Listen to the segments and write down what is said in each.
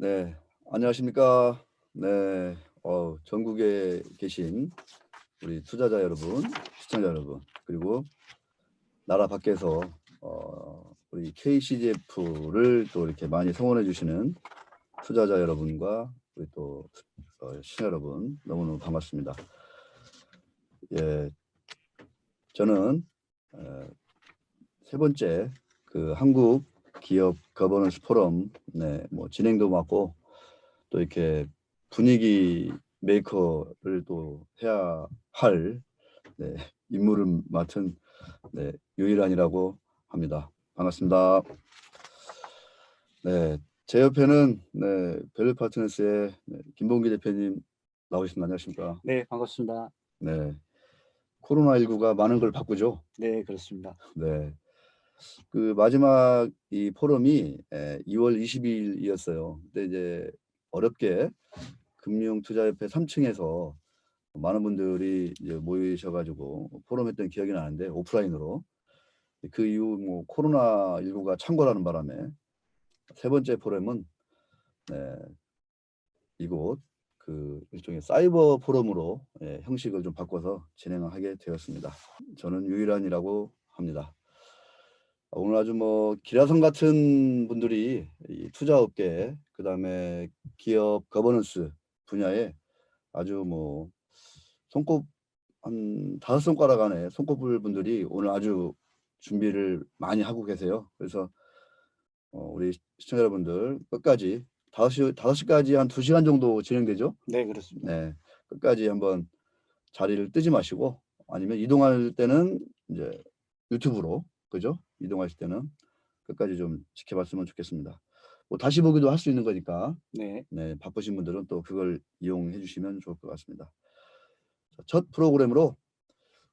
네, 안녕하십니까. 네, 전국에 계신 우리 투자자 여러분, 시청자 여러분, 그리고 나라 밖에서 우리 KCGF를 또 이렇게 많이 성원해 주시는 투자자 여러분과 우리 또 시청자 여러분 너무너무 반갑습니다. 예, 저는 세 번째 그 한국 기업 거버넌스 포럼 뭐 진행도 맡고 또 이렇게 분위기 메이커를 또 해야 할 임무를 맡은 유일한이라고 합니다. 반갑습니다. 제 옆에는 밸류파트너스의 김봉기 대표님 나오셨습니다. 안녕하십니까? 네, 반갑습니다. 네, 코로나19가 많은 걸 바꾸죠. 네, 그렇습니다. 네, 그 마지막 이 포럼이 2월 20일이었어요. 근데 이제 어렵게 금융투자협회 3층에서 많은 분들이 이제 모이셔가지고 포럼했던 기억이 나는데 오프라인으로 그 이후 뭐 코로나19가 창궐하는 바람에 세 번째 포럼은 이곳 그 일종의 사이버 포럼으로 형식을 좀 바꿔서 진행하게 되었습니다. 저는 유일한이라고 합니다. 오늘 아주 뭐 기라성 같은 분들이 이 투자업계 그다음에 기업 거버넌스 분야에 아주 뭐 손꼽 한 5손가락 안에 손꼽을 분들이 오늘 아주 준비를 많이 하고 계세요. 그래서 우리 시청자 여러분들 끝까지 5시까지 한 2시간 정도 진행되죠. 네, 그렇습니다. 네, 끝까지 한번 자리를 뜨지 마시고 아니면 이동할 때는 이제 유튜브로 그죠? 이동하실 때는 끝까지 좀 지켜봤으면 좋겠습니다. 뭐 다시 보기도 할 수 있는 거니까 네, 바쁘신 분들은 또 그걸 이용해 주시면 좋을 것 같습니다. 첫 프로그램으로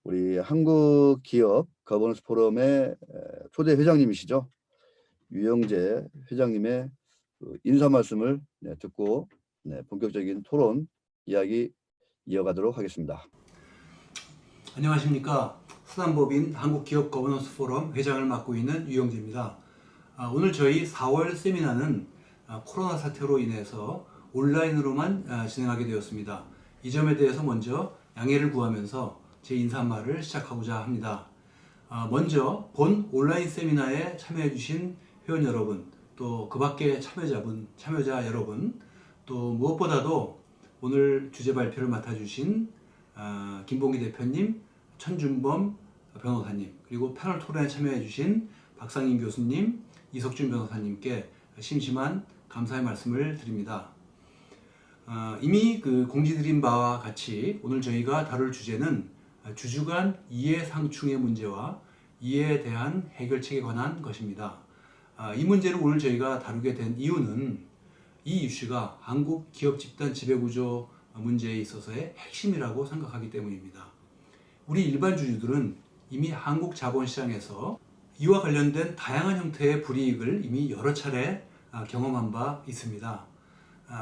우리 한국 기업 거버넌스 포럼의 초대 회장님이시죠. 유영재 회장님의 그 인사 말씀을 듣고 본격적인 토론 이야기 이어가도록 하겠습니다. 안녕하십니까. 수산법인 한국기업 거버넌스 포럼 회장을 맡고 있는 유영재입니다. 오늘 저희 4월 세미나는 코로나 사태로 인해서 온라인으로만 진행하게 되었습니다. 이 점에 대해서 먼저 양해를 구하면서 제 인사말을 시작하고자 합니다. 먼저 본 온라인 세미나에 참여해 주신 회원 여러분, 또 그 밖의 참여자 여러분, 또 무엇보다도 오늘 주제 발표를 맡아주신 김봉기 대표님, 천준범 변호사님, 그리고 패널 토론에 참여해 주신 박상인 교수님, 이석준 변호사님께 심심한 감사의 말씀을 드립니다. 이미 그 공지드린 바와 같이 오늘 저희가 다룰 주제는 주주간 이해상충의 문제와 이해에 대한 해결책에 관한 것입니다. 이 문제를 오늘 저희가 다루게 된 이유는 이 이슈가 한국 기업 집단 지배구조 문제에 있어서의 핵심이라고 생각하기 때문입니다. 우리 일반 주주들은 이미 한국 자본시장에서 이와 관련된 다양한 형태의 불이익을 이미 여러 차례 경험한 바 있습니다.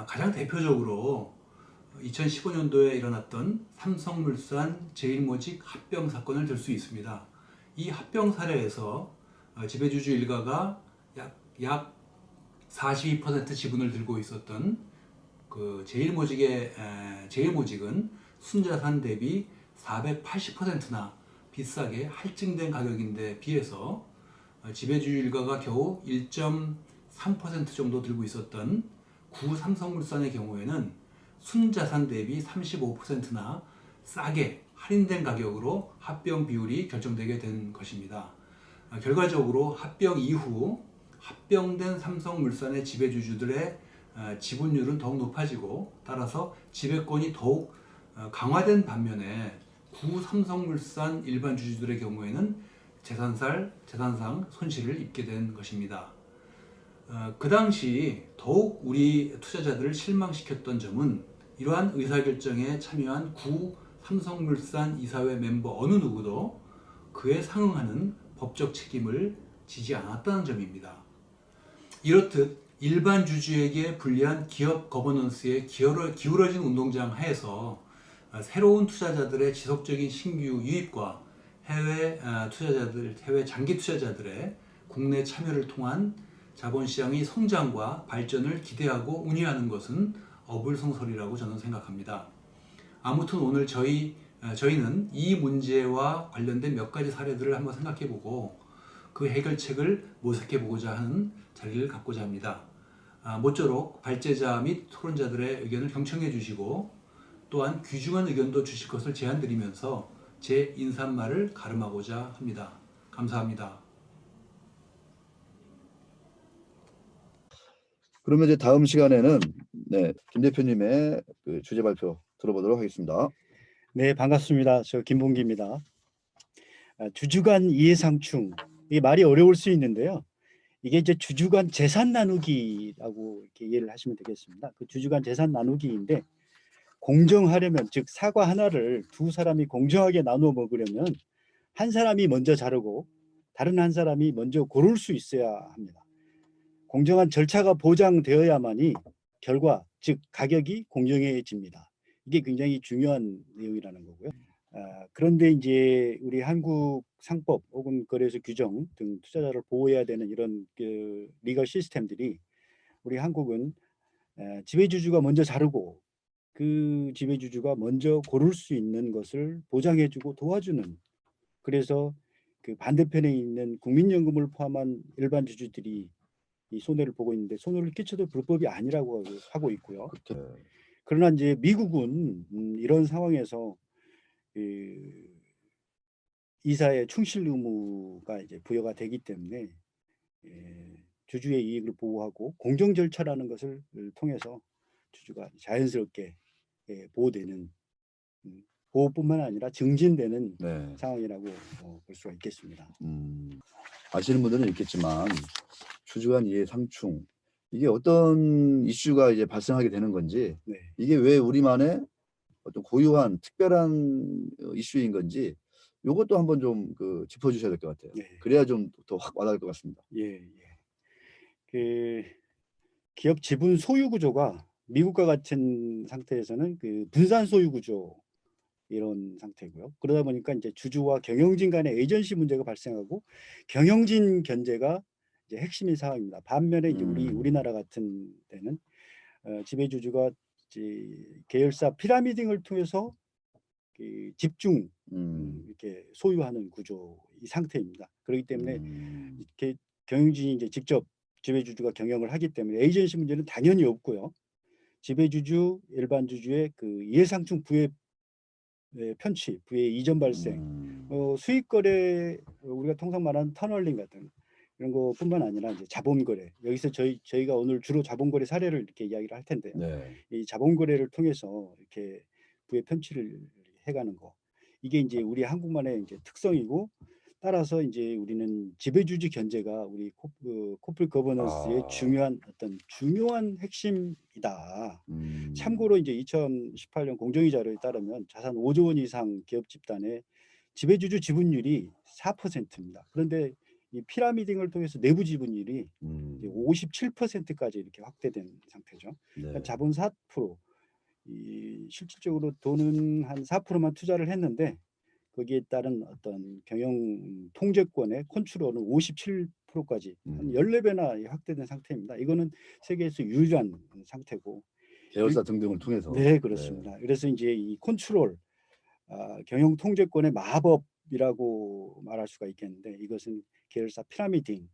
가장 대표적으로 2015년도에 일어났던 삼성물산 제일모직 합병 사건을 들 수 있습니다. 이 합병 사례에서 지배주주 일가가 약 42% 지분을 들고 있었던 그 제일모직은 순자산 대비 480%나 비싸게 할증된 가격인데 비해서 지배주주 일가가 겨우 1.3% 정도 들고 있었던 구삼성물산의 경우에는 순자산 대비 35%나 싸게 할인된 가격으로 합병 비율이 결정되게 된 것입니다. 결과적으로 합병 이후 합병된 삼성물산의 지배주주들의 지분율은 더욱 높아지고 따라서 지배권이 더욱 강화된 반면에 구삼성물산 일반 주주들의 경우에는 재산상 손실을 입게 된 것입니다. 그 당시 더욱 우리 투자자들을 실망시켰던 점은 이러한 의사결정에 참여한 구삼성물산 이사회 멤버 어느 누구도 그에 상응하는 법적 책임을 지지 않았다는 점입니다. 이렇듯 일반 주주에게 불리한 기업 거버넌스에 기울어진 운동장 하에서 새로운 투자자들의 지속적인 신규 유입과 해외 장기 투자자들의 국내 참여를 통한 자본시장의 성장과 발전을 기대하고 운영하는 것은 어불성설이라고 저는 생각합니다. 아무튼 오늘 저희는 이 문제와 관련된 몇 가지 사례들을 한번 생각해보고 그 해결책을 모색해보고자 하는 자리를 갖고자 합니다. 모쪼록 발제자 및 토론자들의 의견을 경청해 주시고 또한 귀중한 의견도 주실 것을 제안드리면서 제 인사말을 가름하고자 합니다. 감사합니다. 그러면 이제 다음 시간에는 김 대표님의 그 주제 발표 들어보도록 하겠습니다. 네, 반갑습니다. 저 김봉기입니다. 주주간 이해상충, 이게 말이 어려울 수 있는데요. 이게 이제 주주간 재산 나누기라고 이렇게 이해를 하시면 되겠습니다. 그 주주간 재산 나누기인데 공정하려면, 즉 사과 하나를 두 사람이 공정하게 나누어 먹으려면 한 사람이 먼저 자르고 다른 한 사람이 먼저 고를 수 있어야 합니다. 공정한 절차가 보장되어야만이 결과, 즉 가격이 공정해집니다. 이게 굉장히 중요한 내용이라는 거고요. 그런데 이제 우리 한국 상법 혹은 거래소 규정 등 투자자를 보호해야 되는 이런 그 리걸 시스템들이 우리 한국은 지배주주가 먼저 자르고 그 지배주주가 먼저 고를 수 있는 것을 보장해주고 도와주는, 그래서 그 반대편에 있는 국민연금을 포함한 일반 주주들이 이 손해를 보고 있는데 손해를 끼쳐도 불법이 아니라고 하고 있고요. 그러나 이제 미국은 이런 상황에서 이사의 충실 의무가 이제 부여가 되기 때문에 주주의 이익을 보호하고 공정 절차라는 것을 통해서 주주가 자연스럽게 보호되는, 보호뿐만 아니라 증진되는 상황이라고 볼 수가 있겠습니다. 아시는 분들은 있겠지만 주주간 이해 상충, 이게 어떤 이슈가 이제 발생하게 되는 건지, 이게 왜 우리만의 어떤 고유한 특별한 이슈인 건지 이것도 한번 좀 그 짚어주셔야 될 것 같아요. 그래야 좀 더 확 와닿을 것 같습니다. 그 기업 지분 소유 구조가 미국과 같은 상태에서는 그 분산 소유 구조 이런 상태고요. 그러다 보니까 이제 주주와 경영진 간의 에이전시 문제가 발생하고 경영진 견제가 이제 핵심인 상황입니다. 반면에 이제 우리나라 같은 데는 지배주주가 이제 계열사 피라미딩을 통해서 그 집중 이렇게 소유하는 구조 이 상태입니다. 그렇기 때문에 이렇게 경영진이 이제 직접 지배주주가 경영을 하기 때문에 에이전시 문제는 당연히 없고요. 지배주주, 일반 주주의 그 이해상충 부의 편취, 부의 이전 발생, 수익 거래, 우리가 통상 말하는 터널링 같은 이런 것뿐만 아니라 이제 자본 거래. 여기서 저희가 오늘 주로 자본 거래 사례를 이렇게 이야기를 할 텐데요. 이 자본 거래를 통해서 이렇게 부의 편취를 해가는 거. 이게 이제 우리 한국만의 이제 특성이고, 따라서 이제 우리는 지배주주 견제가 우리 코프리 거버넌스의 중요한 핵심이다. 참고로 이제 2018년 공정위자료에 따르면 자산 5조 원 이상 기업 집단의 지배주주 지분율이 4%입니다. 그런데 이 피라미딩을 통해서 내부 지분율이 57%까지 이렇게 확대된 상태죠. 그러니까 자본 4%, 실질적으로 돈은 한 4%만 투자를 했는데 거기에 따른 어떤 경영 통제권의 컨트롤은 57%까지 한 14배나 확대된 상태입니다. 이거는 세계에서 유일한 상태고, 계열사 등등을 통해서. 네, 그렇습니다. 그래서 이제 이 컨트롤, 경영 통제권의 마법이라고 말할 수가 있겠는데, 이것은 계열사 피라미딩,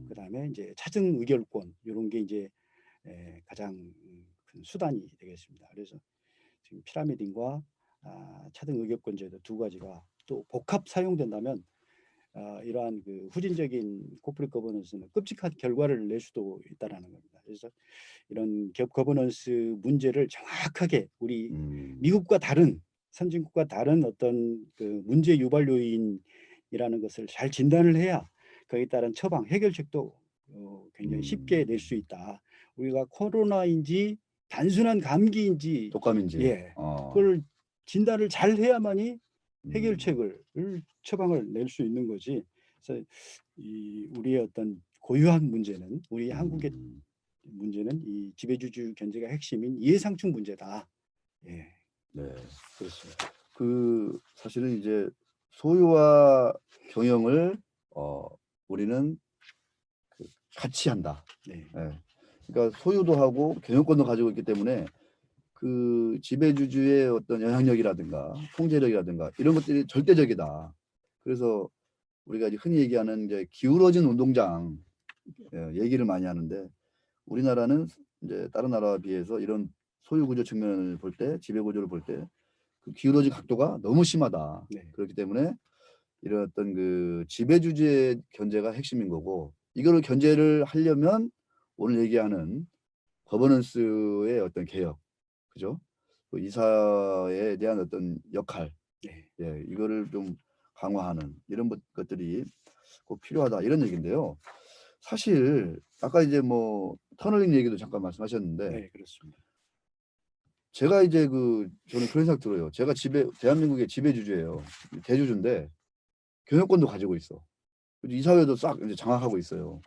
그다음에 이제 차등 의결권, 이런 게 이제 가장 큰 수단이 되겠습니다. 그래서 지금 피라미딩과 차등 의결권제도 두 가지가 또 복합 사용된다면 이러한 그 후진적인 코퍼레이트 거버넌스는 끔찍한 결과를 낼 수도 있다라는 겁니다. 그래서 이런 기업 거버넌스 문제를 정확하게 우리 미국과 다른 선진국과 다른 어떤 그 문제 유발 요인이라는 것을 잘 진단을 해야 거기에 따른 처방 해결책도 굉장히 쉽게 낼 수 있다. 우리가 코로나인지 단순한 감기인지 독감인지 그걸 진단을 잘 해야만이 해결책을 처방을 낼 수 있는 거지. 그래서 우리의 어떤 고유한 문제는, 우리 한국의 문제는 이 지배주주 견제가 핵심인 이해상충 문제다. 네, 그렇습니다. 그 사실은 이제 소유와 경영을 우리는 그 같이 한다. 네. 예. 그러니까 소유도 하고 경영권도 가지고 있기 때문에 그 지배주주의 어떤 영향력이라든가 통제력이라든가 이런 것들이 절대적이다. 그래서 우리가 이제 흔히 얘기하는 이제 기울어진 운동장 얘기를 많이 하는데 우리나라는 이제 다른 나라와 비해서 이런 소유 구조 측면을 볼 때 지배 구조를 볼 때 그 기울어진 각도가 너무 심하다. 네. 그렇기 때문에 이런 어떤 그 지배주주의 견제가 핵심인 거고 이거를 견제를 하려면 오늘 얘기하는 거버넌스의 어떤 개혁, 그죠? 그 이사에 대한 어떤 역할, 네. 이거를 좀 강화하는 이런 것들이 꼭 필요하다 이런 얘기인데요. 사실 아까 이제 뭐 터널링 얘기도 잠깐 말씀하셨는데 네, 그렇습니다. 제가 이제 저는 그런 생각 들어요. 제가 대한민국의 지배주주예요. 대주주인데 경영권도 가지고 있어. 이사회도 싹 이제 장악하고 있어요.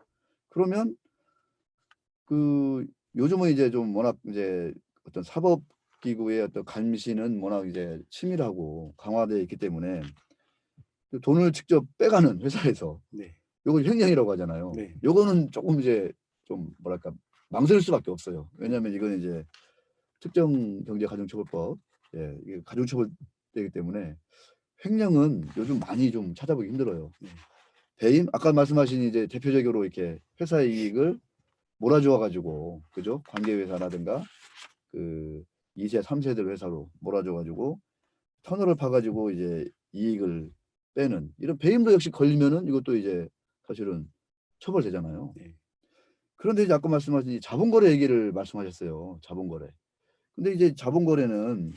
그러면 요즘은 이제 좀 워낙 이제 어떤 사법기구의 어떤 감시는 워낙 이제 치밀하고 강화되어 있기 때문에 돈을 직접 빼가는 회사에서 네. 요걸 횡령이라고 하잖아요. 네. 요거는 조금 이제 좀 뭐랄까 망설일 수밖에 없어요. 왜냐하면 이건 이제 특정경제가중처벌법, 이게 가중처벌되기 때문에 횡령은 요즘 많이 좀 찾아보기 힘들어요. 네. 배임 아까 말씀하신 이제 대표적으로 이렇게 회사의 이익을 몰아주어 가지고 그죠? 관계회사라든가 그 2세, 3세들 회사로 몰아줘 가지고 터널을 파 가지고 이제 이익을 빼는 이런 배임도 역시 걸리면은 이것도 이제 사실은 처벌되잖아요. 네. 그런데 이제 아까 말씀하신 이 자본거래 얘기를 말씀하셨어요. 자본거래. 근데 이제 자본거래는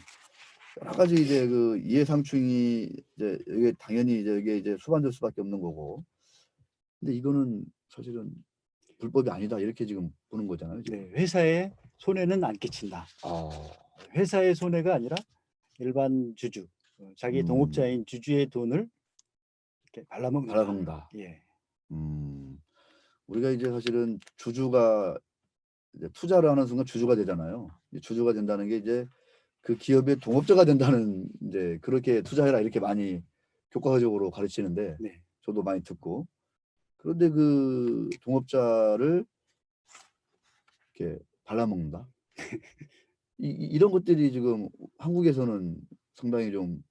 여러 가지 이제 그 이해상충이 이제 이게 당연히 이제 이게 이제 수반될 수밖에 없는 거고. 근데 이거는 사실은 불법이 아니다 이렇게 지금 보는 거잖아요. 지금. 네. 회사에 손해는 안 끼친다. 아, 회사의 손해가 아니라 일반 주주, 자기 동업자인 주주의 돈을 이렇게 발라먹는다. 발라먹는다. 예. 우리가 이제 사실은 주주가 이제 투자를 하는 순간 주주가 되잖아요. 주주가 된다는 게 이제 그 기업의 동업자가 된다는 이제 그렇게 투자해라 이렇게 많이 교과서적으로 가르치는데 네. 저도 많이 듣고 그런데 그 동업자를 이렇게 발라먹는다. 이런 것들이 지금 한국에서는 상당히 좀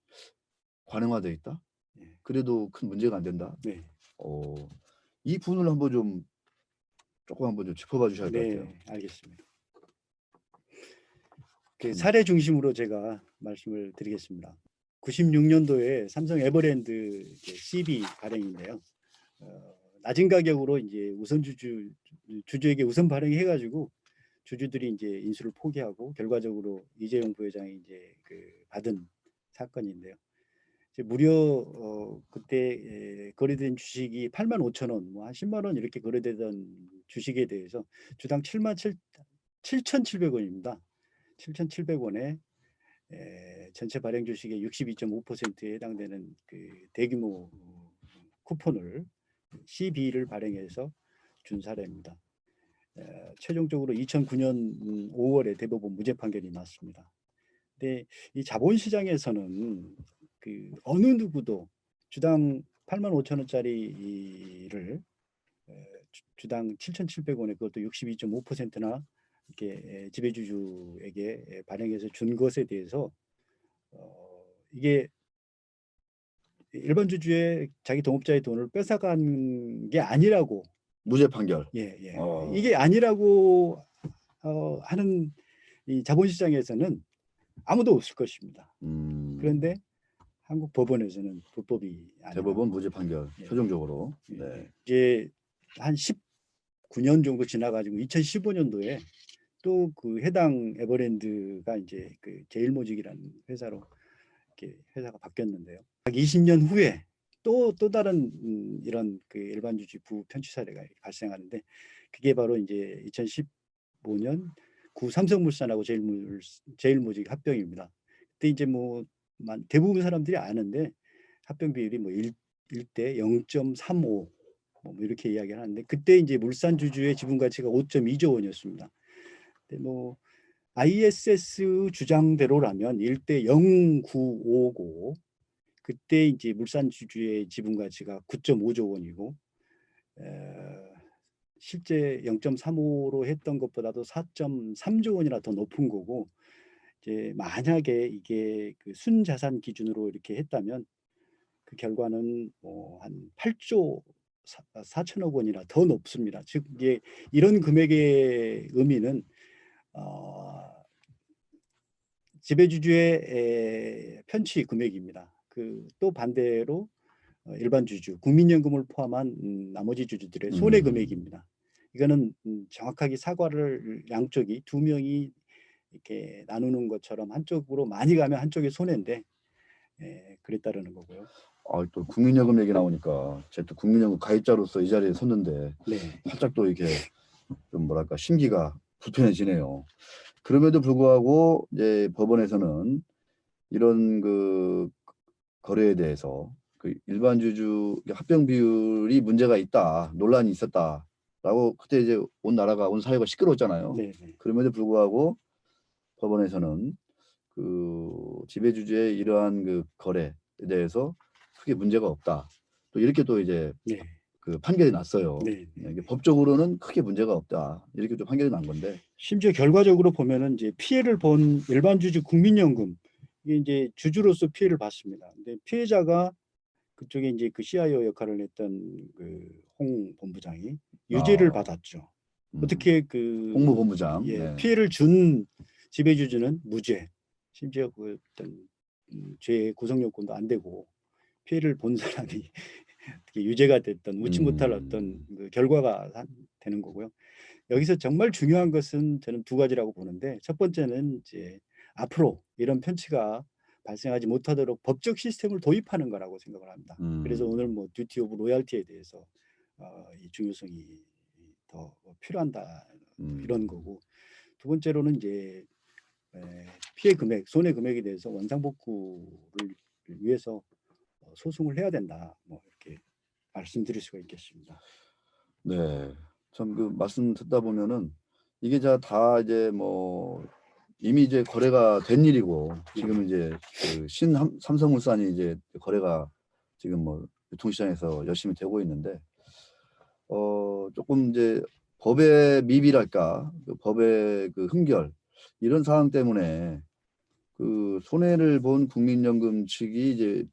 관행화되어 있다. 예. 그래도 큰 문제가 안 된다. 네. 이 부분을 한번 좀 조금 한번 좀 짚어봐 주셔야 할 것 같아요. 네, 알겠습니다. 그 사례 중심으로 제가 말씀을 드리겠습니다. 96년도에 삼성 에버랜드 CB 발행인데요. 낮은 가격으로 이제 우선 주주에게 우선 발행해가지고 주주들이 이제 인수를 포기하고 결과적으로 이재용 부회장이 이제 받은 사건인데요. 이제 무려 그때 거래된 주식이 85,000원, 뭐 한 10만 원 이렇게 거래되던 주식에 대해서 주당 7,700원입니다. 7,700원에 전체 발행 주식의 62.5%에 해당되는 그 대규모 쿠폰을 CB를 발행해서 준 사례입니다. 최종적으로 2009년 5월에 대법원 무죄 판결이 났습니다. 근데 이 자본시장에서는 그 어느 누구도 주당 85,000원짜리를 주당 7,700원에 그것도 62.5%나 이렇게 지배주주에게 발행해서 준 것에 대해서 이게 일반 주주의 자기 동업자의 돈을 뺏어간 게 아니라고 무죄 판결. 이게 아니라고 하는 이 자본시장에서는 아무도 없을 것입니다. 그런데 한국 법원에서는 불법이 아니다. 대법원 무죄 판결 최종적으로. 네. 이제 한 19년 정도 지나가지고 2015년도에 또 그 해당 에버랜드가 이제 그 제일모직이라는 회사로 이렇게 회사가 바뀌었는데요. 약 20년 후에 또 다른 이런 그 일반 주주 부부 편취 사례가 발생하는데 그게 바로 이제 2015년 구 삼성물산하고 제일모직 합병입니다. 그때 이제 뭐 대부분 사람들이 아는데 합병 비율이 뭐 1대 0.35 뭐 이렇게 이야기를 하는데 그때 이제 물산 주주의 지분 가치가 5.2조 원이었습니다. 근데 뭐 ISS 주장대로라면 1대 0.955고 그때 이제 물산 주주의 지분 가치가 9.5조 원이고 실제 0.35로 했던 것보다도 4.3조 원이나 더 높은 거고, 이제 만약에 이게 그 순자산 기준으로 이렇게 했다면 그 결과는 뭐 한 8조 4천억 원이나 더 높습니다. 즉 이게 이런 금액의 의미는 지배주주의 편취 금액입니다. 그 또 반대로 일반 주주, 국민연금을 포함한 나머지 주주들의 손해 금액입니다. 이거는 정확하게 사과를 양쪽이 두 명이 이렇게 나누는 것처럼 한쪽으로 많이 가면 한쪽이 손해인데 그랬다라는 거고요. 또 국민연금 얘기 나오니까 제가 또 국민연금 가입자로서 이 자리에 섰는데 네, 살짝 또 이렇게 좀 뭐랄까 심기가 불편해지네요. 그럼에도 불구하고 이제 법원에서는 이런 그 거래에 대해서 그 일반 주주 합병 비율이 문제가 있다, 논란이 있었다라고 그때 이제 온 나라가 온 사회가 시끄러웠잖아요. 네, 네. 그럼에도 불구하고 법원에서는 그 지배주주의 이러한 그 거래에 대해서 크게 문제가 없다. 또 이렇게 또 이제 네, 그 판결이 났어요. 네, 이게 법적으로는 크게 문제가 없다. 이렇게 좀 판결이 난 건데. 심지어 결과적으로 보면은 이제 피해를 본 일반 주주 국민연금 이게 이제 주주로서 피해를 봤습니다. 근데 피해자가 그쪽에 이제 그 CIO 역할을 했던 그 홍 본부장이 유죄를 받았죠. 어떻게 그 홍무본부장. 예, 네. 피해를 준 지배주주는 무죄. 심지어 그 어떤 죄 구성 요건도 안 되고 피해를 본 사람이 어떻게 유죄가 됐던 웃지 못할 어떤 그 결과가 되는 거고요. 여기서 정말 중요한 것은 저는 두 가지라고 보는데 첫 번째는 이제 앞으로 이런 편취가 발생하지 못하도록 법적 시스템을 도입하는 거라고 생각을 합니다. 그래서 오늘 뭐 듀티 오브 로얄티에 대해서 이 중요성이 더 필요한다 이런 거고 두 번째로는 이제 피해 금액, 손해 금액에 대해서 원상복구를 위해서 소송을 해야 된다. 뭐 이렇게 말씀드릴 수가 있겠습니다. 네. 참 그 말씀 듣다 보면은 이게 다 이제 뭐 이미 이제 거래가 된 일이고 지금 이제 그 삼성물산이 이제 거래가 지금 뭐 유통시장에서 열심히 되고 있는데 조금 이제 법의 미비랄까 그 법의 그 흠결 이런 사항 때문에 그 손해를 본 국민연금 측이 이제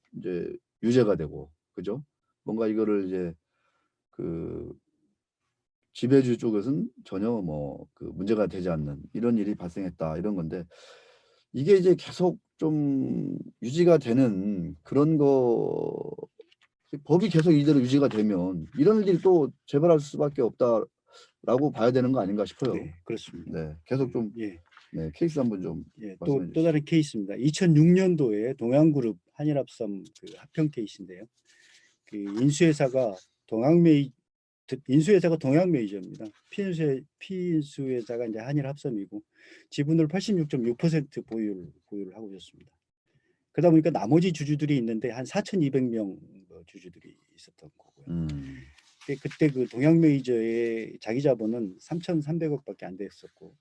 유죄가 되고 그죠? 뭔가 이거를 이제 그 지배주 쪽에서는 전혀 뭐 그 문제가 되지 않는 이런 일이 발생했다 이런 건데 이게 이제 계속 좀 유지가 되는 그런 거 법이 계속 이대로 유지가 되면 이런 일이 또 재발할 수밖에 없다라고 봐야 되는 거 아닌가 싶어요. 네, 그렇습니다. 네, 계속 좀 예. 네, 케이스 한번 좀 예, 말씀해 또 주시죠. 다른 케이스입니다. 2006년도에 동양그룹 한일합섬 그 합병 케이스인데요. 그 인수회사가 동양메이저입니다. 피인수회사가 이제 한일합섬이고 지분을 86.6% 보유를 하고 있었습니다. 그러다 보니까 나머지 주주들이 있는데 한 4,200명 주주들이 있었던 거고요. 그때 그 동양메이저의 자기 자본은 3,300억밖에 안 됐었고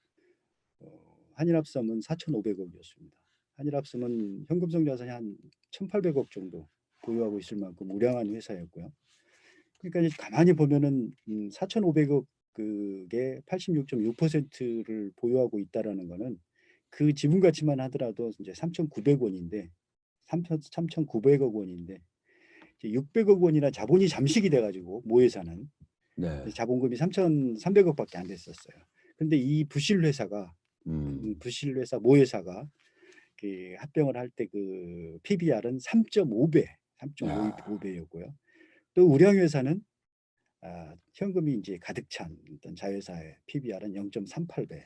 한일합섬은 4,500억이었습니다. 한일합섬은 현금성 자산이 한 1,800억 정도 보유하고 있을 만큼 우량한 회사였고요. 그러니까 이제 가만히 보면은 4,500억 그게 86.6%를 보유하고 있다라는 거는 그 지분 가치만 하더라도 이제 3,900원인데 3,900억 원인데 이제 600억 원이나 자본이 잠식이 돼가지고 모회사는 네. 자본금이 3,300억밖에 안 됐었어요. 그런데 이 부실 회사가 모회사가 그 합병을 할 때 그 PBR은 3.5배였고요. 또 우량회사는 현금이 이제 가득 찬 어떤 자회사의 PBR은 0.38배,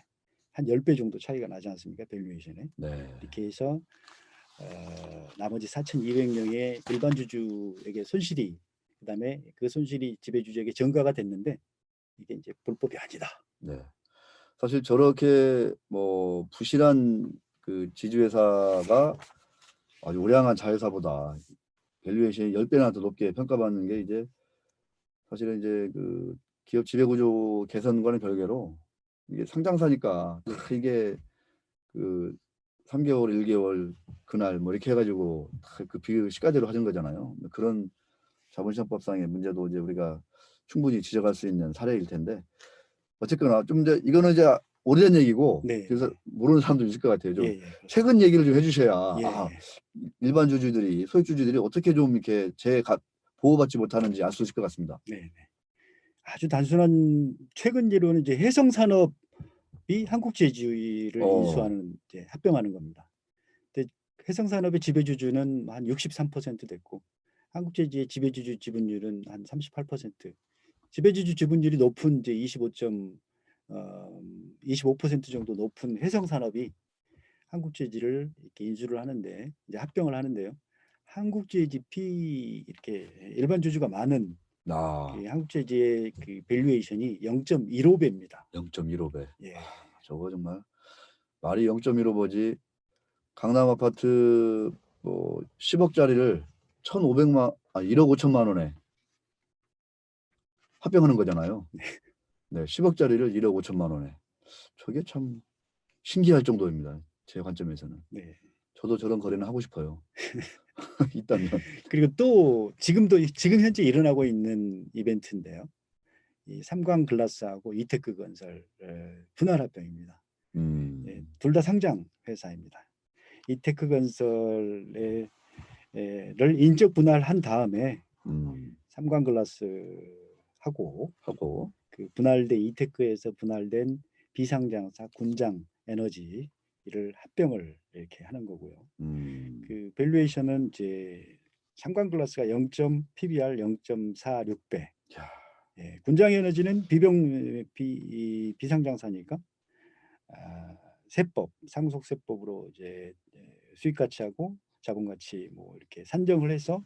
한 10배 정도 차이가 나지 않습니까? 밸류에이션에. 네. 이렇게 해서 나머지 4,200명의 일반 주주에게 손실이 그다음에 그 손실이 지배주주에게 전가가 됐는데 이게 이제 불법이 아니다. 네. 사실 저렇게 뭐 부실한 그 지주회사가 아주 우량한 자회사보다 밸류에이션이 10배나 더 높게 평가받는 게 이제 사실은 이제 그 기업 지배구조 개선과는 별개로 이게 상장사니까 다 이게 그 3개월, 1개월 그날 뭐 이렇게 해가지고 다 그 비율 시가대로 하는 거잖아요. 그런 자본시장법상의 문제도 이제 우리가 충분히 지적할 수 있는 사례일 텐데 어쨌거나 좀 이제 이거는 이제 오래된 얘기고 네, 그래서 네. 모르는 사람도 있을 것 같아요. 좀 그렇습니다. 최근 얘기를 좀 해주셔야 예. 일반 주주들이 소액주주들이 어떻게 좀 이렇게 보호받지 못하는지 알 수 있을 것 같습니다. 네. 아주 단순한 최근 예로는 이제 해성산업이 한국제주를 인수하는 이제 합병하는 겁니다. 근데 해성산업의 지배주주는 한 63% 됐고 한국제주의 지배주주 지분율은 한 38%. 지배주주 지분율이 높은 이제 25% 정도 높은 해성산업이 한국제지를 이렇게 인수를 하는데 이제 합병을 하는데요. 한국제지 이렇게 일반 주주가 많은 그 한국제지의 그 밸류에이션이 0.15배입니다. 0.15배. 예. 저거 정말 말이 0.15배지 강남 아파트 뭐 10억짜리를 1억 5천만 원에 합병하는 거잖아요. 네, 10억짜리를 1억 5천만 원에. 저게 참 신기할 정도입니다. 제 관점에서는. 네. 저도 저런 거래는 하고 싶어요. 있다면. 그리고 또 지금 현재 일어나고 있는 이벤트인데요. 이 삼광글라스하고 이테크건설 분할 합병입니다. 예, 둘 다 상장 회사입니다. 이테크건설을 인적 분할한 다음에 삼광글라스하고 그 분할된 이테크에서 분할된 비상장사 군장 에너지를 합병을 이렇게 하는 거고요. 그 밸류에이션은 이제 삼광글라스가 PBR 0.46배. 예, 군장에너지는 비상장사니까 상속세법으로 이제 수익 가치하고 자본 가치 뭐 이렇게 산정을 해서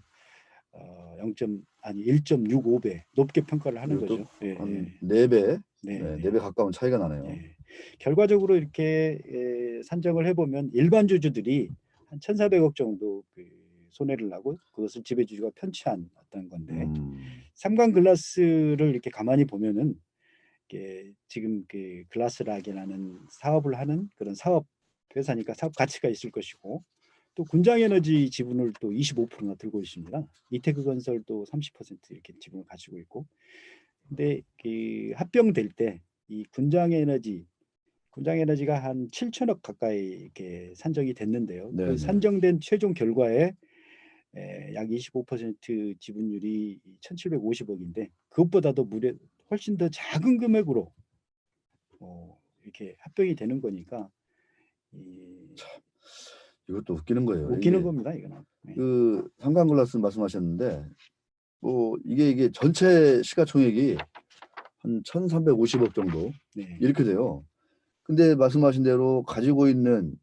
1.65배 높게 평가를 하는 거죠. 한 4배, 네, 4배 가까운 차이가 나네요. 예. 결과적으로 이렇게 산정을 해보면 일반 주주들이 한 1,400억 정도 그 손해를 나고 그것을 지배주주가 편취한 어떤 건데 삼광글라스를 이렇게 가만히 보면은 지금 그 글라스락이라는 사업을 하는 그런 사업 회사니까 사업 가치가 있을 것이고 또 군장에너지 지분을 또 25%나 들고 있습니다. 이테크건설도 30% 이렇게 지분을 가지고 있고 근데 그 합병될 때 이 군장에너지가 한 7천억 가까이 이렇게 산정이 됐는데요. 그 산정된 최종 결과에 약 25% 지분율이 1,750억인데 그것보다도 훨씬 더 작은 금액으로 이렇게 합병이 되는 거니까 이것도 웃기는 거예요. 웃기는 겁니다, 이거는. 그 삼광글라스 말씀하셨는데 뭐 이게 전체 시가총액이 한 1,350억 정도 이렇게 돼요. 근데 말씀하신 대로 가지고 있는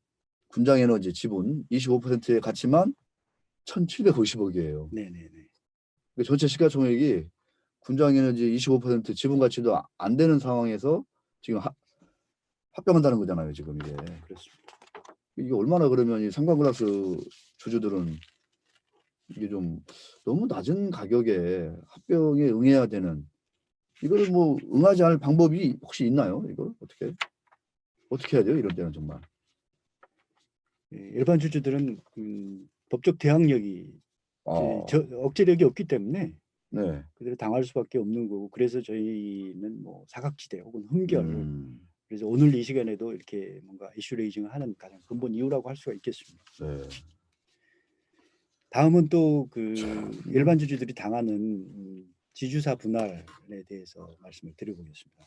군장에너지 지분 25%의 가치만 1,750억이에요. 전체 시가총액이 군장에너지 25% 지분 가치도 안 되는 상황에서 지금 합병한다는 거잖아요. 지금 이게. 그렇습니다. 이게 얼마나 그러면 이 삼광글라스 주주들은 이게 좀 너무 낮은 가격에 합병에 응해야 되는 이거를 뭐 응하지 않을 방법이 혹시 있나요? 이걸 어떻게 해야 돼요? 이럴 때는 정말. 일반 주주들은 법적 대항력이 억제력이 없기 때문에 그대로 당할 수밖에 없는 거고 그래서 저희는 뭐 사각지대 혹은 흠결 그래서 오늘 이 시간에도 이렇게 뭔가 이슈 레이징을 하는 가장 근본 이유라고 할 수가 있겠습니다. 다음은 또 그 일반 주주들이 당하는 지주사 분할에 대해서 말씀을 드려보겠습니다.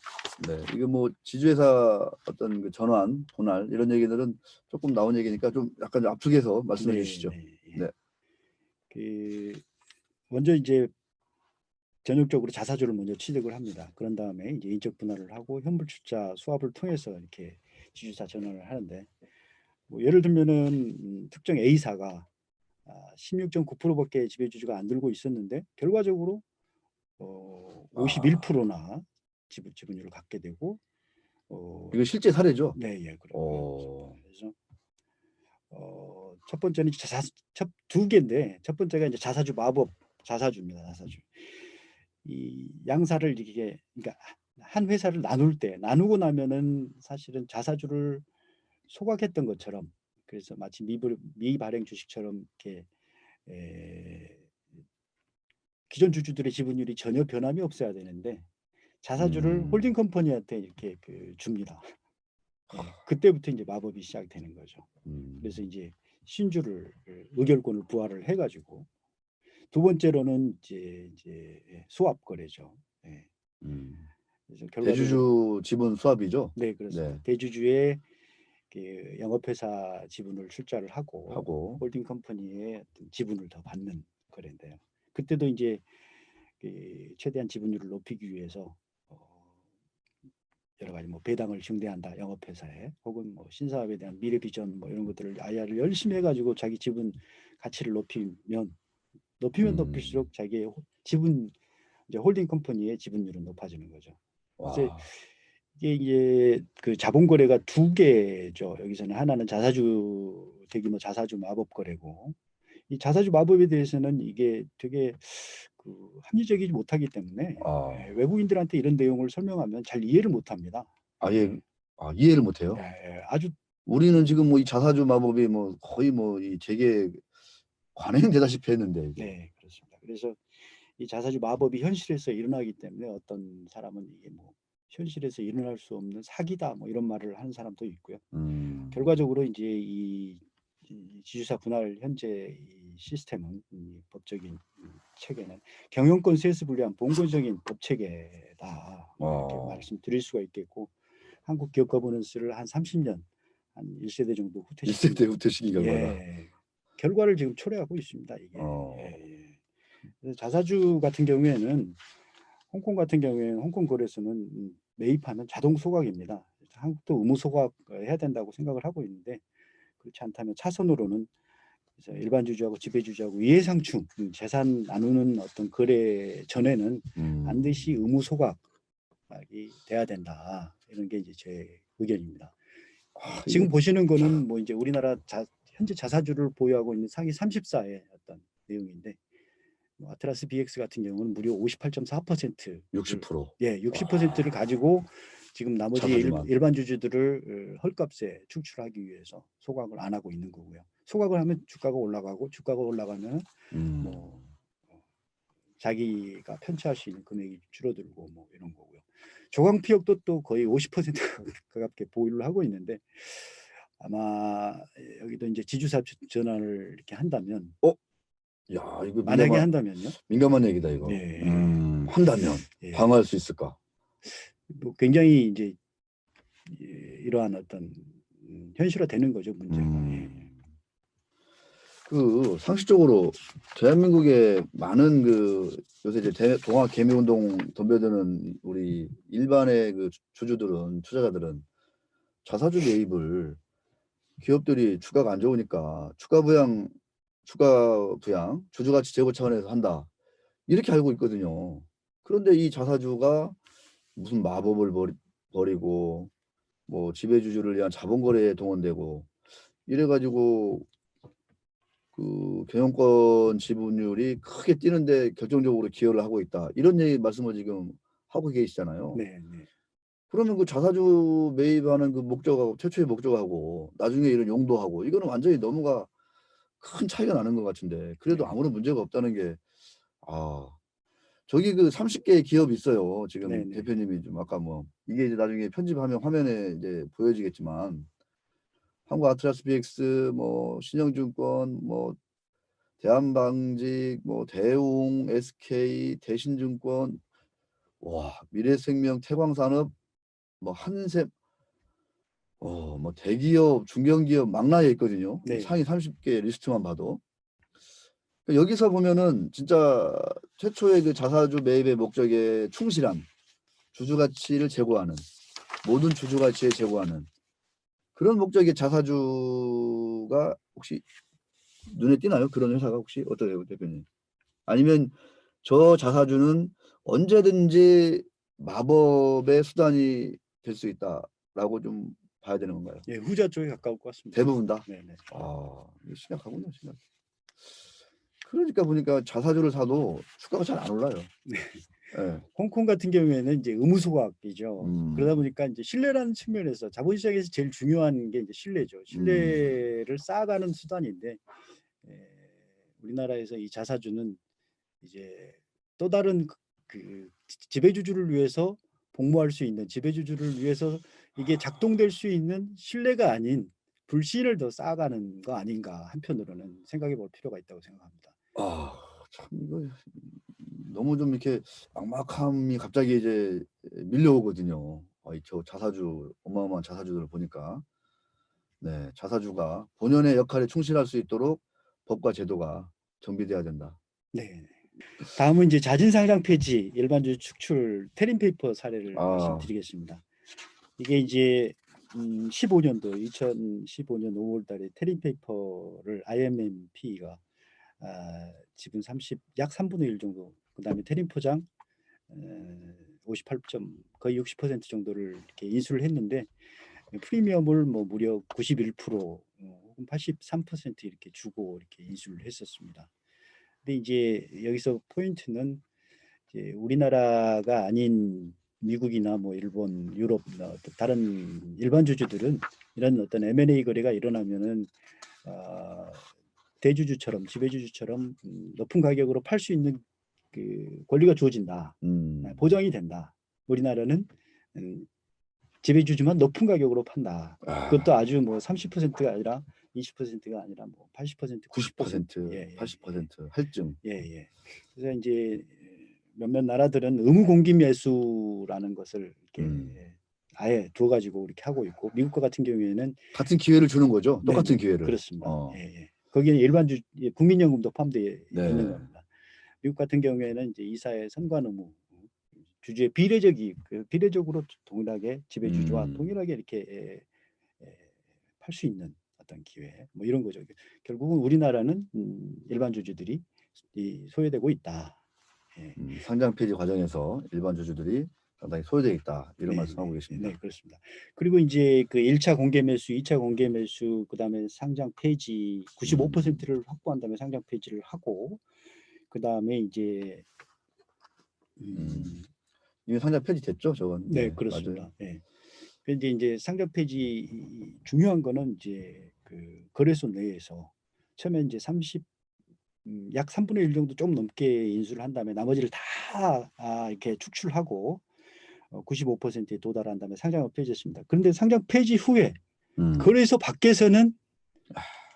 네, 이게 뭐 지주회사 어떤 그 전환, 분할 이런 얘기들은 조금 나온 얘기니까 좀 약간 압축해서 말씀해 주시죠. 네. 그 먼저 이제 전역적으로 자사주를 먼저 취득을 합니다. 그런 다음에 이제 인적 분할을 하고 현물출자 수합을 통해서 이렇게 지주사 전환을 하는데 뭐 예를 들면은 특정 A사가 16.9%밖에 지배주주가 안 들고 있었는데 결과적으로 51%나 지분율을 갖게 되고 이거 실제 사례죠? 네, 예, 그렇죠. 그래서 첫 번째는 두 개인데 첫 번째가 이제 자사주 마법 자사주입니다. 자사주. 이 양사를 이게 그러니까 한 회사를 나누고 나면은 사실은 자사주를 소각했던 것처럼 그래서 마치 미발행 주식처럼 이렇게 기존 주주들의 지분율이 전혀 변함이 없어야 되는데 자사주를 홀딩 컴퍼니한테 이렇게 줍니다. 네, 그때부터 이제 마법이 시작되는 거죠. 그래서 이제 신주를 의결권을 부활을 해가지고 두 번째로는 이제 수합 거래죠. 네. 그래서 결과적으로 대주주 지분 수합이죠. 네, 그렇습니다. 네. 대주주의 그 영업회사 지분을 출자를 하고 하고 홀딩 컴퍼니의 어떤 지분을 더 받는 거래인데요. 그때도 이제 그 최대한 지분율을 높이기 위해서 여러 가지 뭐 배당을 증대한다 영업회사에, 혹은 뭐 신사업에 대한 미래 비전 뭐 이런 것들을 IR을 열심히 해가지고 자기 지분 가치를 높이면 높일수록 자기의 지분 이제 홀딩 컴퍼니의 지분율은 높아지는 거죠. 그래서 와. 이게 그 자본 거래가 두 개죠. 여기서는 하나는 자사주 대규모 자사주 마법 거래고, 이 자사주 마법에 대해서는 이게 되게 합리적이지 못하기 때문에 외국인들한테 이런 내용을 설명하면 잘 이해를 못합니다. 아예 이해를 못해요. 아주 우리는 지금 뭐 이 자사주 마법이 뭐 거의 뭐 이 재계 관행되다시피 했는데 이게. 네, 그렇습니다. 그래서 이 자사주 마법이 현실에서 일어나기 때문에 어떤 사람은 이게 뭐 현실에서 일어날 수 없는 사기다 뭐 이런 말을 하는 사람도 있고요. 결과적으로 이제 이 지주사 분할 현재 이 시스템은 이 법적인 체계는 경영권 세습 불리한 봉건적인 법 체계다 이렇게 말씀드릴 수가 있겠고, 한국 기업 거버넌스를 한 30년 한 1세대 정도 후퇴시킨 1세대 후퇴시킨 결과다. 결과를 지금 초래하고 있습니다. 이게. 그래서 자사주 같은 경우에는 홍콩 같은 경우에는 홍콩 거래소는 매입하면 자동 소각입니다. 한국도 의무 소각해야 된다고 생각을 하고 있는데, 그렇지 않다면 차선으로는 그래서 일반 주주하고 지배 주주하고 이해상충 재산 나누는 어떤 거래 전에는 반드시 의무 소각이 돼야 된다. 이런 게 이제 제 의견입니다. 지금 보시는 거는 뭐 이제 우리나라 현재 자사주를 보유하고 있는 상위 30사의 어떤 내용인데, 뭐 아트라스 BX 같은 경우는 무려 58.4% 60%. 예, 60%를 가지고 지금 나머지 자사주만. 일반 주주들을 헐값에 축출하기 위해서 소각을 안 하고 있는 거고요. 소각을 하면 주가가 올라가고, 주가가 올라가면 뭐 자기가 편취할 수 있는 금액이 줄어들고 뭐 이런 거고요. 조광피역도 또 거의 50% 가깝게 보유를 하고 있는데, 아마 여기도 이제 지주사 전환을 이렇게 한다면, 야, 이거 만약에 한다면요. 민감한 얘기다 이거. 한다면 방어할 수 있을까? 뭐 굉장히 이제 이러한 어떤 현실화되는 거죠, 문제가. 그 상식적으로 대한민국의 많은 그 요새 이제 동학 개미 운동 덤벼드는 우리 일반의 그 주주들은, 투자자들은 자사주 매입을 기업들이 주가가 안 좋으니까 추가 부양 주주 가치 제고 차원에서 한다 이렇게 알고 있거든요. 그런데 이 자사주가 무슨 마법을 벌이고 뭐 지배주주를 위한 자본거래에 동원되고 이래가지고 그 경영권 지분율이 크게 뛰는데 결정적으로 기여를 하고 있다. 이런 말씀을 지금 하고 계시잖아요. 네. 그러면 그 자사주 매입하는 그 목적하고 최초의 목적하고 나중에 이런 용도하고 이거는 완전히 너무가 큰 차이가 나는 것 같은데, 그래도 아무런 문제가 없다는 게 저기 그 30개의 기업이 있어요. 지금 대표님이 좀 아까 뭐 이게 이제 나중에 편집하면 화면에 이제 보여지겠지만 한국 아트라스 BX, 뭐 신영증권, 뭐 대한방직, 뭐 대웅, SK, 대신증권, 와 미래생명, 태광산업, 뭐 한샘, 뭐 대기업, 중견기업 망라에 있거든요. 상위 30개 리스트만 봐도. 여기서 보면은 진짜 최초의 그 자사주 매입의 목적에 충실한 주주가치를 제고하는, 모든 주주가치에 제고하는 그런 목적의 자사주가 혹시 눈에 띄나요? 그런 회사가 혹시 어떠세요, 대표님? 아니면 저 자사주는 언제든지 마법의 수단이 될 수 있다라고 좀 봐야 되는 건가요? 예, 후자 쪽에 가까울 것 같습니다. 대부분 다? 네네. 심각하군요, 심각. 그러니까 보니까 자사주를 사도 주가가 잘 안 올라요. 네. 네. 홍콩 같은 경우에는 이제 의무 소각이죠. 그러다 보니까 이제 신뢰라는 측면에서 자본시장에서 제일 중요한 게 이제 신뢰죠. 신뢰를 쌓아가는 수단인데, 우리나라에서 이 자사주는 이제 또 다른 그 지배주주를 위해서 복무할 수 있는, 지배주주를 위해서 이게 작동될 수 있는 신뢰가 아닌 불신을 더 쌓아가는 거 아닌가, 한편으로는 생각해 볼 필요가 있다고 생각합니다. 참 이거 너무 좀 이렇게 막막함이 갑자기 이제 밀려오거든요. 저 자사주, 어마어마한 자사주들을 보니까, 네, 자사주가 본연의 역할에 충실할 수 있도록 법과 제도가 정비돼야 된다. 네. 다음은 이제 자진상장 폐지, 일반주주 축출, 테린페이퍼 사례를 말씀드리겠습니다. 이게 이제 2015년 5월 달에 테린페이퍼를 IMMP가 지분 약 3분의 1 정도, 그다음에 테린포장 58점, 거의 60% 정도를 이렇게 인수를 했는데, 프리미엄을 뭐 무려 91% 혹은 83% 이렇게 주고 이렇게 인수를 했었습니다. 근데 이제 여기서 포인트는 이제 우리나라가 아닌 미국이나 뭐 일본, 유럽, 다른 일반 주주들은 이런 어떤 M&A 거래가 일어나면은 대주주처럼, 지배주주처럼 높은 가격으로 팔 수 있는 그 권리가 주어진다, 보장이 된다. 우리나라는 지배주주만 높은 가격으로 판다. 그것도 아주 뭐 30%가 아니라 20%가 아니라 뭐 80%, 90%, 80% 할증. 예. 그래서 이제 몇몇 나라들은 의무 공개 매수라는 것을 이렇게 아예 두어가지고 이렇게 하고 있고, 미국과 같은 경우에는 같은 기회를 주는 거죠. 똑같은 기회를. 그렇습니다. 거기에 일반 국민연금도 포함되어 네. 있는 겁니다. 미국 같은 경우에는 이제 이사의 선관 의무, 주주의 비례적으로 동일하게 지배주주와 동일하게 이렇게 팔 수 있는 어떤 기회, 뭐 이런 거죠. 결국은 우리나라는 일반 주주들이 소외되고 있다. 상장 폐지 과정에서 일반 주주들이 상당히 소외되어 있다, 이런 말씀하고 계십니다. 네, 그렇습니다. 그리고 이제 그 1차 공개 매수, 2차 공개 매수, 그다음에 상장 폐지 95%를 확보한 다음에 상장 폐지를 하고, 그다음에 이제 이미 상장 폐지됐죠, 저건. 네, 그렇습니다. 네. 근데 이제 상장 폐지 중요한 거는 이제 그 거래소 내에서 처음에 이제 약 3분의 1 정도 좀 넘게 인수를 한 다음에 나머지를 다 이렇게 축출하고 95%에 도달한 다음에 상장을 폐지했습니다. 그런데 상장 폐지 후에 거래소 밖에서는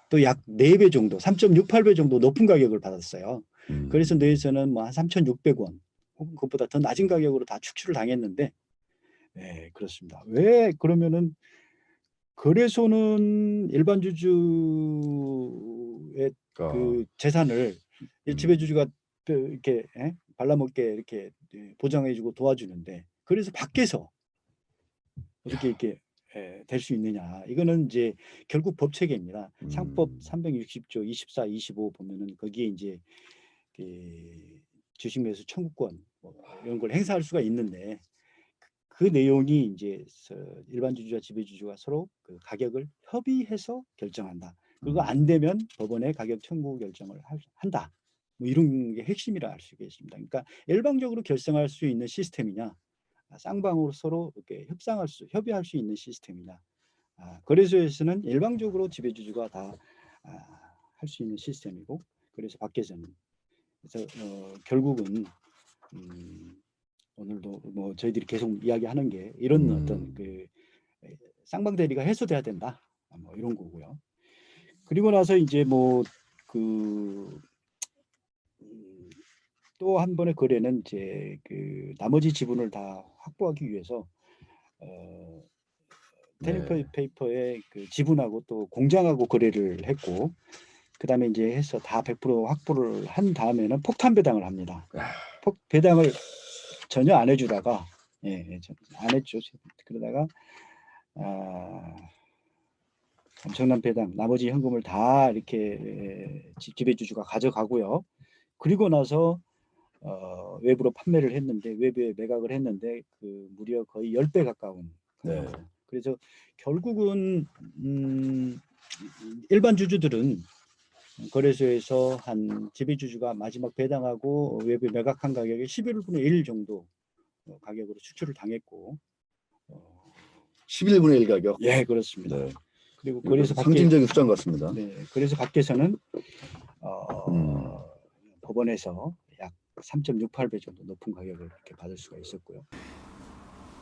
또 약 4배 정도, 3.68배 정도 높은 가격을 받았어요. 거래소 내에서는 뭐 한 3,600원 혹은 그것보다 더 낮은 가격으로 다 축출을 당했는데, 네, 그렇습니다. 왜 그러면은 거래소는 일반 주주의 그 재산을 지배주주가 이렇게 발라먹게 이렇게 보장해주고 도와주는데, 그래서 밖에서 어떻게 이렇게 될 수 있느냐? 이거는 이제 결국 법 체계입니다. 상법 360조 24, 25 보면은 거기에 이제 그 주식 매수 청구권 뭐 이런 걸 행사할 수가 있는데, 그 내용이 이제 일반 주주와 지배주주가 서로 그 가격을 협의해서 결정한다. 그거 안 되면 법원에 가격 청구 결정을 한다. 뭐 이런 게 핵심이라 할 수 있겠습니다. 그러니까 일방적으로 결정할 수 있는 시스템이냐, 쌍방으로 서로 이렇게 협의할 수 있는 시스템이냐. 거래소에서는 일방적으로 지배주주가 다 할 수 있는 시스템이고, 그래서 밖에서는. 그래서 결국은 오늘도 뭐 저희들이 계속 이야기하는 게 이런 어떤 그 쌍방 대리가 해소돼야 된다, 뭐 이런 거고요. 그리고 나서 이제 뭐 그 또 한 번의 거래는 이제 그 나머지 지분을 다 확보하기 위해서 테린페이퍼의 그 지분하고 또 공장하고 거래를 했고, 그다음에 이제 해서 다 100% 확보를 한 다음에는 폭탄 배당을 합니다. 배당을 전혀 안 해주다가 안 했죠. 그러다가 엄청난 배당, 나머지 현금을 다 이렇게 지배주주가 가져가고요. 그리고 나서 외부로 판매를 했는데, 외부에 매각을 했는데 그 무려 거의 10배 가까운. 그래서 결국은 일반 주주들은 거래소에서 한 지배주주가 마지막 배당하고 외부에 매각한 가격의 11분의 1 정도 가격으로 추출을 당했고. 11분의 1 가격? 예, 그렇습니다. 그리고 거래소 상징적인 숫자인 것 같습니다. 네, 그래서 밖에서는 법원에서 약 3.68배 정도 높은 가격을 이렇게 받을 수가 있었고요.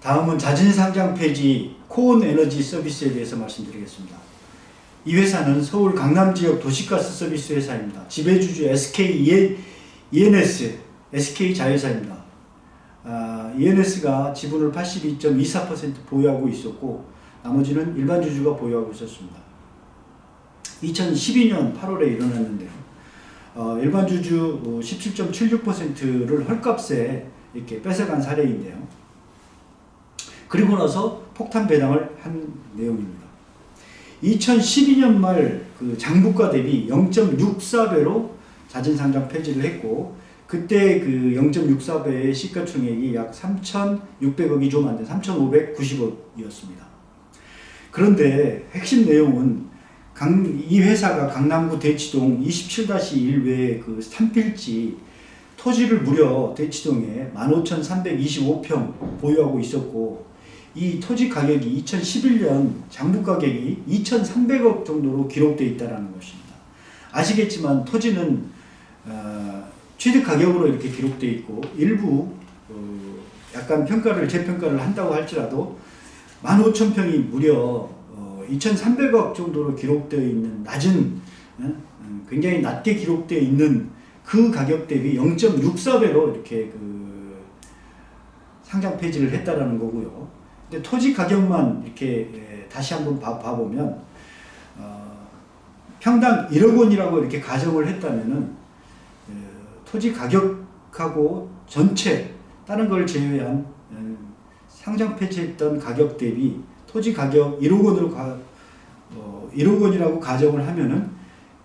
다음은 자진 상장 폐지 코온 에너지 서비스에 대해서 말씀드리겠습니다. 이 회사는 서울 강남 지역 도시가스 서비스 회사입니다. 지배주주 SK ENS, SK 자회사입니다. ENS가 지분을 82.24% 보유하고 있었고 나머지는 일반 주주가 보유하고 있었습니다. 2012년 8월에 일어났는데요. 일반 주주 17.76%를 헐값에 이렇게 뺏어간 사례인데요. 그리고 나서 폭탄 배당을 한 내용입니다. 2012년 말 그 장부가 대비 0.64배로 자진 상장 폐지를 했고 그때 그 0.64배의 시가총액이 약 3,600억이 좀 안 돼 3,590억이었습니다. 그런데 핵심 내용은 이 회사가 강남구 대치동 27-1 외에 그 3필지 토지를 무려 대치동에 15,325평 보유하고 있었고 이 토지 가격이 2011년 장부 가격이 2,300억 정도로 기록되어 있다는 것입니다. 아시겠지만 토지는 취득 가격으로 이렇게 기록되어 있고 일부 약간 재평가를 한다고 할지라도 15,000평이 무려 2,300억 정도로 기록되어 있는 낮은 굉장히 낮게 기록되어 있는 그 가격 대비 0.64배로 이렇게 그 상장 폐지를 했다라는 거고요. 근데 토지 가격만 이렇게 다시 한번 봐보면 평당 1억 원이라고 이렇게 가정을 했다면은 토지 가격하고 전체 다른 걸 제외한 상장 폐지했던 가격 대비 토지 가격 1억 원으로 1억 원이라고 가정을 하면은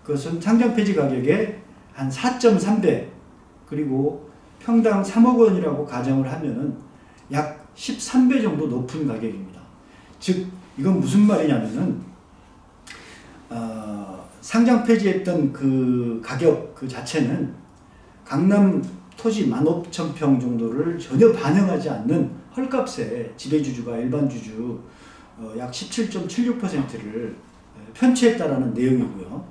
그것은 상장 폐지 가격의 한 4.3배 그리고 평당 3억 원이라고 가정을 하면은 약 13배 정도 높은 가격입니다. 즉 이건 무슨 말이냐면은 상장 폐지했던 그 가격 그 자체는 강남 토지 15,000평 정도를 전혀 반영하지 않는 헐값에 지배주주가 일반 주주 약 17.76%를 편취했다라는 내용이고요.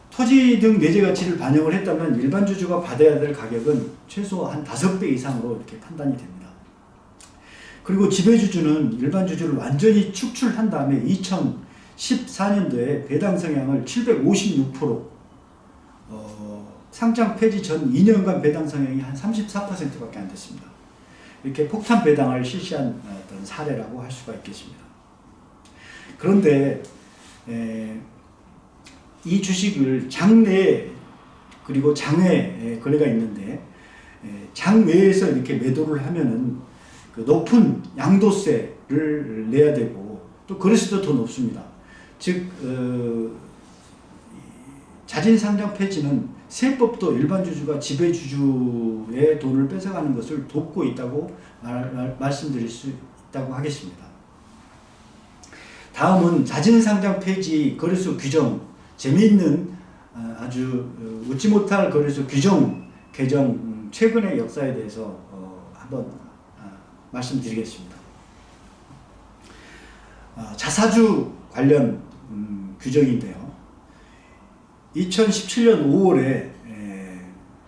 토지 등 내재 가치를 반영을 했다면 일반 주주가 받아야 될 가격은 최소 한 5배 이상으로 이렇게 판단이 됩니다. 그리고 지배주주는 일반 주주를 완전히 축출한 다음에 2014년도에 배당 성향을 756%, 상장 폐지 전 2년간 배당 성향이 한 34%밖에 안 됐습니다. 이렇게 폭탄 배당을 실시한 어떤 사례라고 할 수가 있겠습니다. 그런데 이 주식을 장내 그리고 장외 거래가 있는데 장외에서 이렇게 매도를 하면은 그 높은 양도세를 내야 되고 또 거래세도 더 높습니다. 즉 자진 상장 폐지는 세법도 일반 주주가 지배 주주의 돈을 뺏어가는 것을 돕고 있다고 말씀드릴 수 있다고 하겠습니다. 다음은 자진 상장 폐지 거래소 규정 재미있는 아주 웃지 못할 거래소 규정 개정 최근의 역사에 대해서 한번 말씀드리겠습니다. 자사주 관련 규정인데요. 2017년 5월에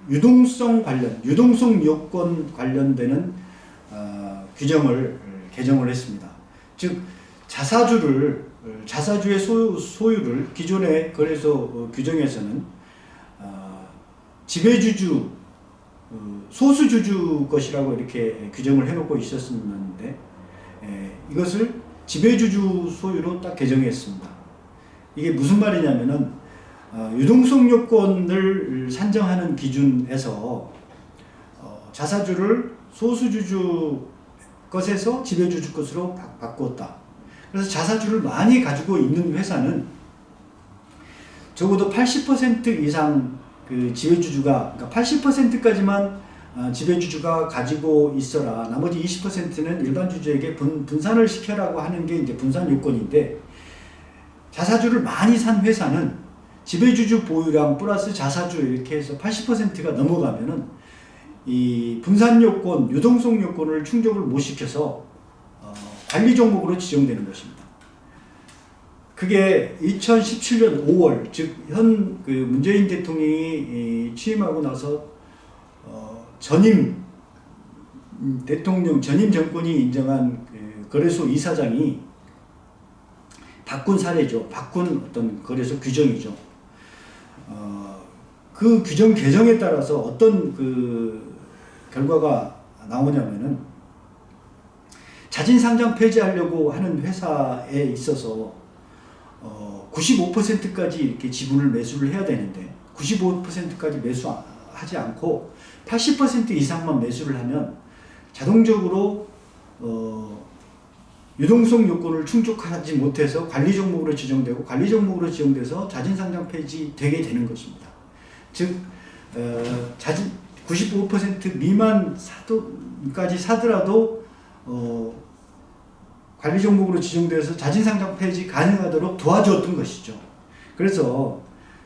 유동성 요건 관련되는 규정을 개정을 했습니다. 즉 자사주의 소유를 기존의 거래소 규정에서는 지배주주, 소수주주 것이라고 이렇게 규정을 해놓고 있었는데 이것을 지배주주 소유로 딱 개정했습니다. 이게 무슨 말이냐면은 유동성 요건을 산정하는 기준에서 자사주를 소수주주 것에서 지배주주 것으로 바꾸었다. 그래서 자사주를 많이 가지고 있는 회사는 적어도 80% 이상 그 지배주주가, 그러니까 80%까지만 지배주주가 가지고 있어라. 나머지 20%는 일반 주주에게 분산을 시켜라고 하는 게 이제 분산 요건인데, 자사주를 많이 산 회사는 지배주주 보유량 플러스 자사주 이렇게 해서 80%가 넘어가면은 이 분산 요건, 유동성 요건을 충족을 못 시켜서 관리 종목으로 지정되는 것입니다. 그게 2017년 5월, 즉 현 그 문재인 대통령이 취임하고 나서 전임 대통령 전임 정권이 인정한 그 거래소 이사장이 바꾼 사례죠. 바꾼 어떤 거래소 규정이죠. 그 규정 개정에 따라서 어떤 그 결과가 나오냐면은 자진 상장 폐지하려고 하는 회사에 있어서 95%까지 이렇게 지분을 매수를 해야 되는데 95%까지 매수하지 않고 80% 이상만 매수를 하면 자동적으로 유동성 요건을 충족하지 못해서 관리 종목으로 지정되고 관리 종목으로 지정돼서 자진 상장 폐지되게 되는 것입니다. 즉 자진 95% 미만까지 사더라도 관리 종목으로 지정돼서 자진 상장 폐지 가능하도록 도와주었던 것이죠. 그래서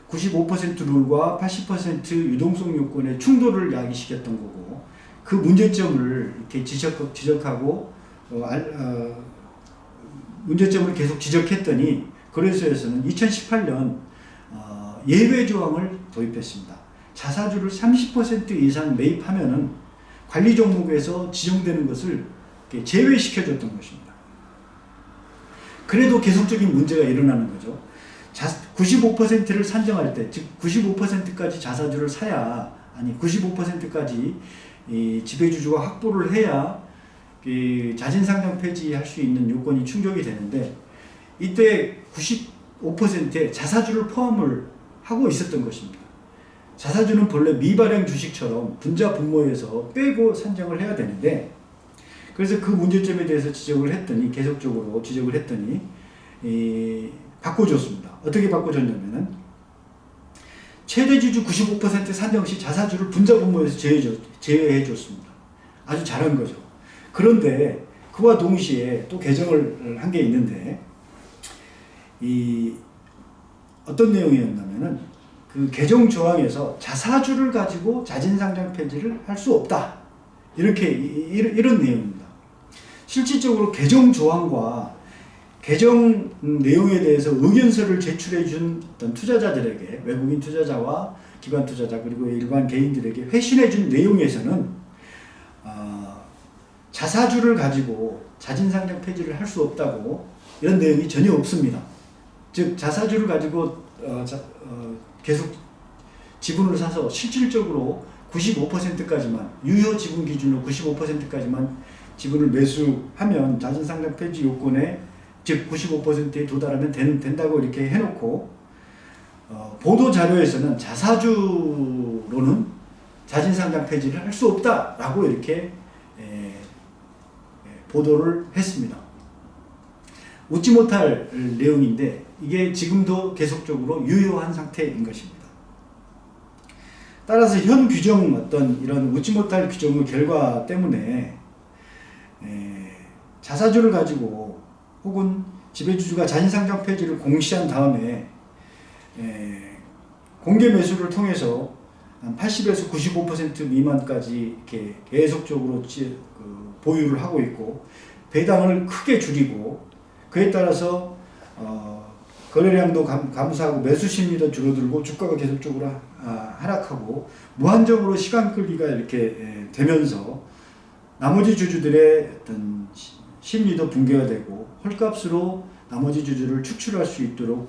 95% 룰과 80% 유동성 요건의 충돌을 야기시켰던 거고 그 문제점을 이렇게 지적하고 문제점을 계속 지적했더니 거래소에서는 2018년 예외 조항을 도입했습니다. 자사주를 30% 이상 매입하면은 관리 종목에서 지정되는 것을 제외시켜줬던 것입니다. 그래도 계속적인 문제가 일어나는 거죠. 95%를 산정할 때, 즉 95%까지 자사주를 사야, 아니 95%까지 지배주주가 확보를 해야 자진 상장 폐지할 수 있는 요건이 충족이 되는데 이때 95%에 자사주를 포함을 하고 있었던 것입니다. 자사주는 본래 미발행 주식처럼 분자 분모에서 빼고 산정을 해야 되는데 그래서 그 문제점에 대해서 계속적으로 지적을 했더니 바꿔줬습니다. 어떻게 바꿔줬냐면은 최대 주주 95% 산정 시 자사주를 분자 분모에서 제외해줬습니다. 아주 잘한 거죠. 그런데 그와 동시에 또 개정을 한 게 있는데 어떤 내용이었냐면은 그 개정 조항에서 자사주를 가지고 자진 상장 폐지를 할 수 없다. 이런 내용입니다. 실질적으로 개정 조항과 개정 내용에 대해서 의견서를 제출해 준 어떤 투자자들에게 외국인 투자자와 기관 투자자 그리고 일반 개인들에게 회신해 준 내용에서는 자사주를 가지고 자진 상장 폐지를 할 수 없다고 이런 내용이 전혀 없습니다. 즉 자사주를 가지고 계속 지분을 사서 실질적으로 95%까지만 유효 지분 기준으로 95%까지만 지분을 매수하면 자진 상장 폐지 요건에 즉 95%에 도달하면 된다고 이렇게 해놓고 보도 자료에서는 자사주로는 자진 상장 폐지를 할 수 없다라고 이렇게 보도를 했습니다. 웃지 못할 내용인데 이게 지금도 계속적으로 유효한 상태인 것입니다. 따라서 현 규정 어떤 이런 웃지 못할 규정의 결과 때문에 자사주를 가지고 혹은 지배주주가 자진 상장 폐지를 공시한 다음에 공개 매수를 통해서 한 80에서 95% 미만까지 이렇게 계속적으로 보유를 하고 있고 배당을 크게 줄이고 그에 따라서 거래량도 감소하고 매수 심리도 줄어들고 주가가 계속적으로 하락하고 무한정으로 시간 끌기가 이렇게 되면서 나머지 주주들의 어떤 심리도 붕괴가 되고 헐값으로 나머지 주주를 축출할 수 있도록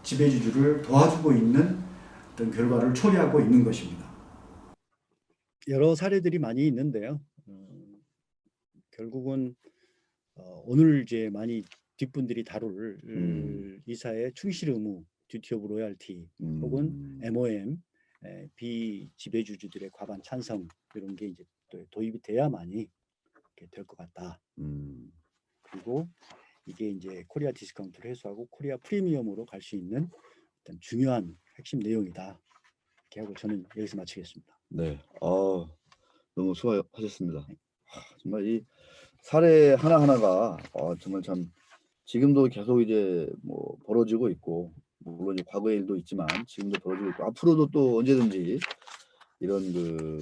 지배주주를 도와주고 있는 어떤 결과를 초래하고 있는 것입니다. 여러 사례들이 많이 있는데요. 결국은 오늘 이제 많이 뒷분들이 다룰 이사의 충실 의무, 듀티 오브 로얄티 혹은 MOM, 비지배주주들의 과반 찬성 이런 게 이제 또 도입이 돼야만이 될 것 같다. 그리고 이게 이제 코리아 디스카운트를 해소하고 코리아 프리미엄으로 갈 수 있는 어떤 중요한 핵심 내용이다. 이렇게 하고 저는 여기서 마치겠습니다. 네, 너무 수고하셨습니다. 정말 이 사례 하나하나가 정말 참 지금도 계속 이제 뭐 벌어지고 있고 물론 이제 과거의 일도 있지만 지금도 벌어지고 있고 앞으로도 또 언제든지 이런 그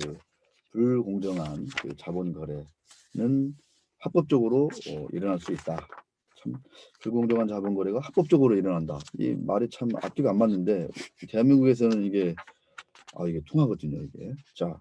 불공정한 그 자본 거래는 합법적으로 일어날 수 있다. 참 불공정한 자본 거래가 합법적으로 일어난다. 이 말이 참 앞뒤가 안 맞는데 대한민국에서는 이게 통하거든요. 이게 자